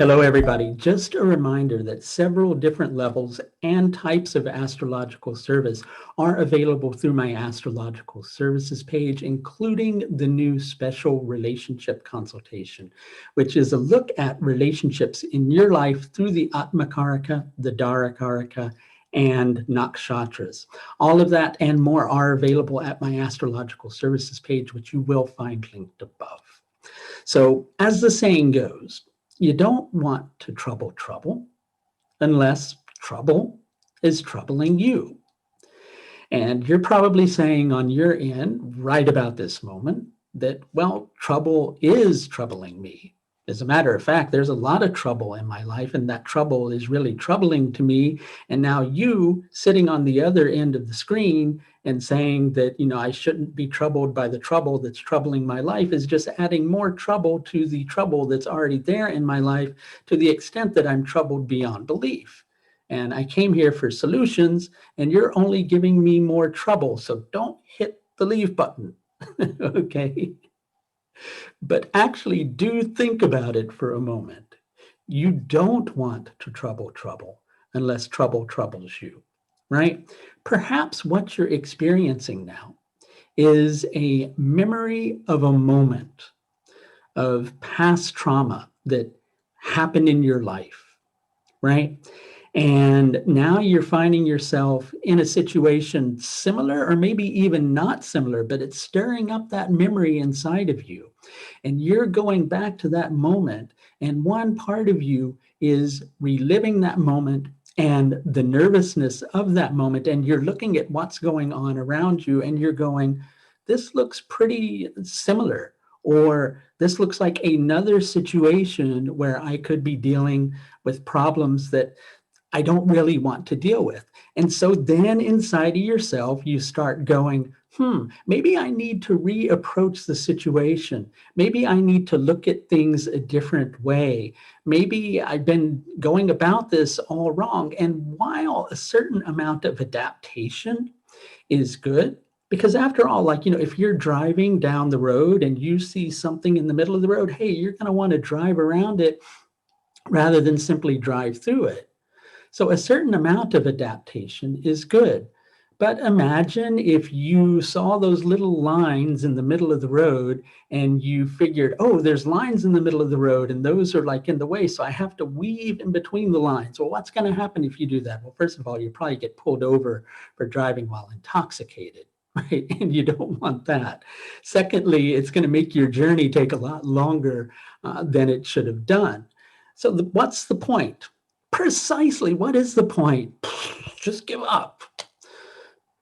Hello, everybody. Just a reminder that several different levels and types of astrological service are available through my astrological services page, including the new special relationship consultation, which is a look at relationships in your life through the Atmakaraka, the Darakaraka, and Nakshatras. All of that and more are available at my astrological services page, which you will find linked above. So, as the saying goes, you don't want to trouble trouble unless trouble is troubling you. And you're probably saying on your end, right about this moment, that, well, trouble is troubling me. As a matter of fact, there's a lot of trouble in my life, and that trouble is really troubling to me. And now you sitting on the other end of the screen and saying that, I shouldn't be troubled by the trouble that's troubling my life is just adding more trouble to the trouble that's already there in my life, to the extent that I'm troubled beyond belief. And I came here for solutions, and you're only giving me more trouble. So don't hit the leave button, okay? But actually do think about it for a moment. You don't want to trouble trouble unless trouble troubles you, right? Perhaps what you're experiencing now is a memory of a moment of past trauma that happened in your life, right? And now you're finding yourself in a situation similar, or maybe even not similar, but it's stirring up that memory inside of you. And you're going back to that moment. And one part of you is reliving that moment and the nervousness of that moment. And you're looking at what's going on around you and you're going, this looks pretty similar. Or this looks like another situation where I could be dealing with problems that I don't really want to deal with. And so then inside of yourself, you start going, maybe I need to reapproach the situation. Maybe I need to look at things a different way. Maybe I've been going about this all wrong. And while a certain amount of adaptation is good, because after all, if you're driving down the road and you see something in the middle of the road, hey, you're going to want to drive around it rather than simply drive through it. So a certain amount of adaptation is good. But imagine if you saw those little lines in the middle of the road and you figured, oh, there's lines in the middle of the road and those are like in the way, so I have to weave in between the lines. Well, what's going to happen if you do that? Well, first of all, you probably get pulled over for driving while intoxicated, right? And you don't want that. Secondly, it's going to make your journey take a lot longer than it should have done. So what's the point? Precisely, what is the point? Just give up.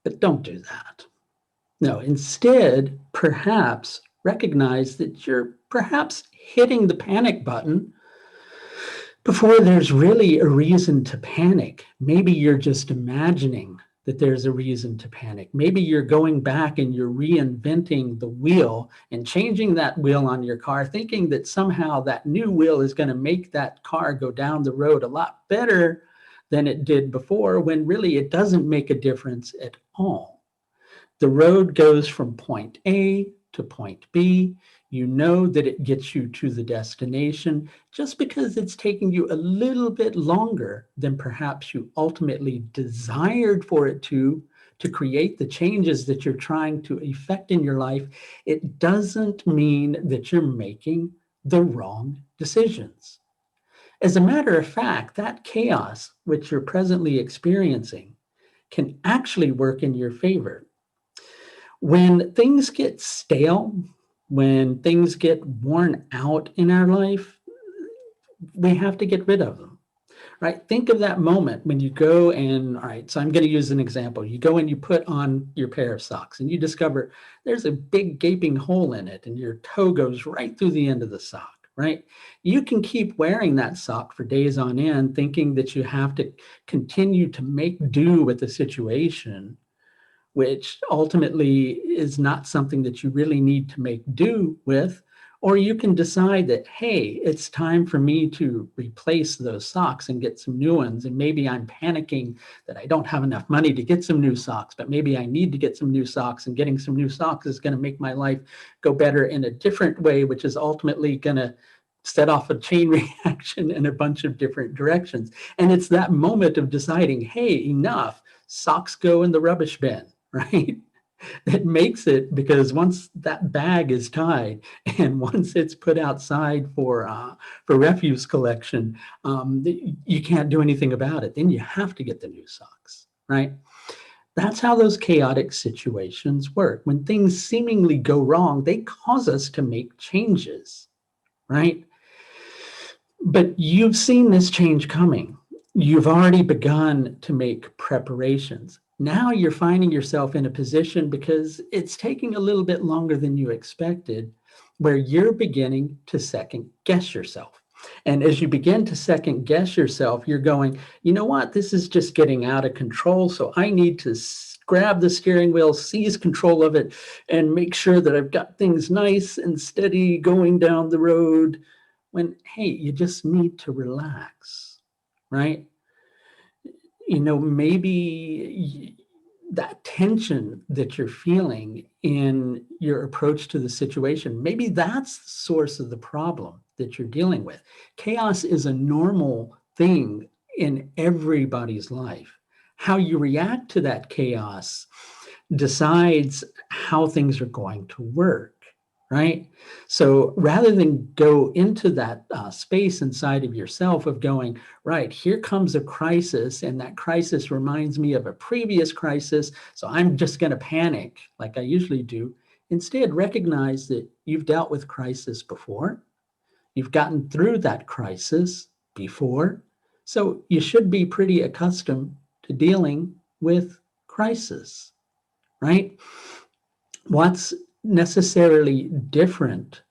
But don't do that. No, instead, perhaps recognize that you're perhaps hitting the panic button before there's really a reason to panic. Maybe you're just imagining that there's a reason to panic. Maybe you're going back and you're reinventing the wheel and changing that wheel on your car, thinking that somehow that new wheel is going to make that car go down the road a lot better than it did before, when really it doesn't make a difference at all. The road goes from point A to point B. You know that it gets you to the destination just because it's taking you a little bit longer than perhaps you ultimately desired for it to create the changes that you're trying to effect in your life. It doesn't mean that you're making the wrong decisions. As a matter of fact, that chaos which you're presently experiencing can actually work in your favor. When things get stale, when things get worn out in our life, we have to get rid of them, right? Think of that moment when you go and, all right, so I'm going to use an example. You go and you put on your pair of socks and you discover there's a big gaping hole in it and your toe goes right through the end of the sock, right? You can keep wearing that sock for days on end, thinking that you have to continue to make do with the situation, which ultimately is not something that you really need to make do with. Or you can decide that, hey, it's time for me to replace those socks and get some new ones. And maybe I'm panicking that I don't have enough money to get some new socks, but maybe I need to get some new socks, and getting some new socks is going to make my life go better in a different way, which is ultimately going to set off a chain reaction in a bunch of different directions. And it's that moment of deciding, hey, enough, socks go in the rubbish bin, right? That makes it, because once that bag is tied and once it's put outside for refuse collection, you can't do anything about it. Then you have to get the new socks, right? That's how those chaotic situations work. When things seemingly go wrong, they cause us to make changes, right? But you've seen this change coming. You've already begun to make preparations. Now you're finding yourself in a position, because it's taking a little bit longer than you expected, where you're beginning to second guess yourself. And as you begin to second guess yourself, you're going, you know what, this is just getting out of control. So I need to grab the steering wheel, seize control of it, and make sure that I've got things nice and steady going down the road. When, hey, you just need to relax, right? Maybe that tension that you're feeling in your approach to the situation, maybe that's the source of the problem that you're dealing with. Chaos is a normal thing in everybody's life. How you react to that chaos decides how things are going to work, right? So rather than go into that space inside of yourself of going, right, here comes a crisis, and that crisis reminds me of a previous crisis, so I'm just going to panic like I usually do. Instead, recognize that you've dealt with crisis before. You've gotten through that crisis before. So you should be pretty accustomed to dealing with crisis, right? What's necessarily different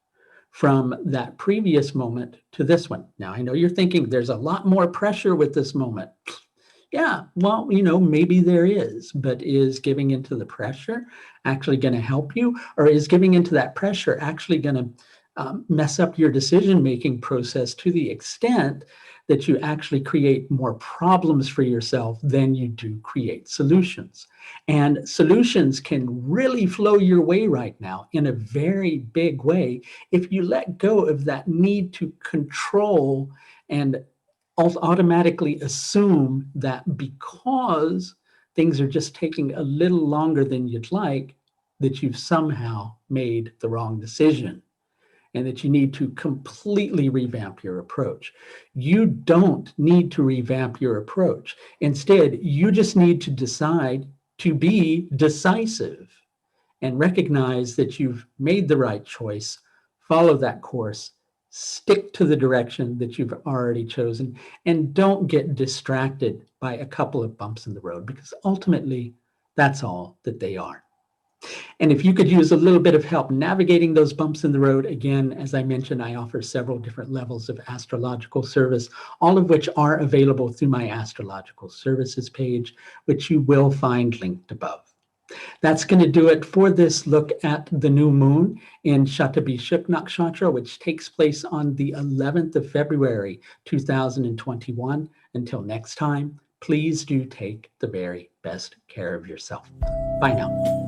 from that previous moment to this one? Now, I know you're thinking there's a lot more pressure with this moment. Yeah, well, maybe there is, but is giving into the pressure actually going to help you? Or is giving into that pressure actually going to mess up your decision-making process to the extent that you actually create more problems for yourself than you do create solutions? And solutions can really flow your way right now in a very big way if you let go of that need to control and automatically assume that because things are just taking a little longer than you'd like, that you've somehow made the wrong decision and that you need to completely revamp your approach. You don't need to revamp your approach. Instead, you just need to decide to be decisive and recognize that you've made the right choice, follow that course, stick to the direction that you've already chosen, and don't get distracted by a couple of bumps in the road, because ultimately that's all that they are. And if you could use a little bit of help navigating those bumps in the road, again, as I mentioned, I offer several different levels of astrological service, all of which are available through my astrological services page, which you will find linked above. That's going to do it for this look at the new moon in Shatabhishak Nakshatra, which takes place on the 11th of February, 2021. Until next time, please do take the very best care of yourself. Bye now.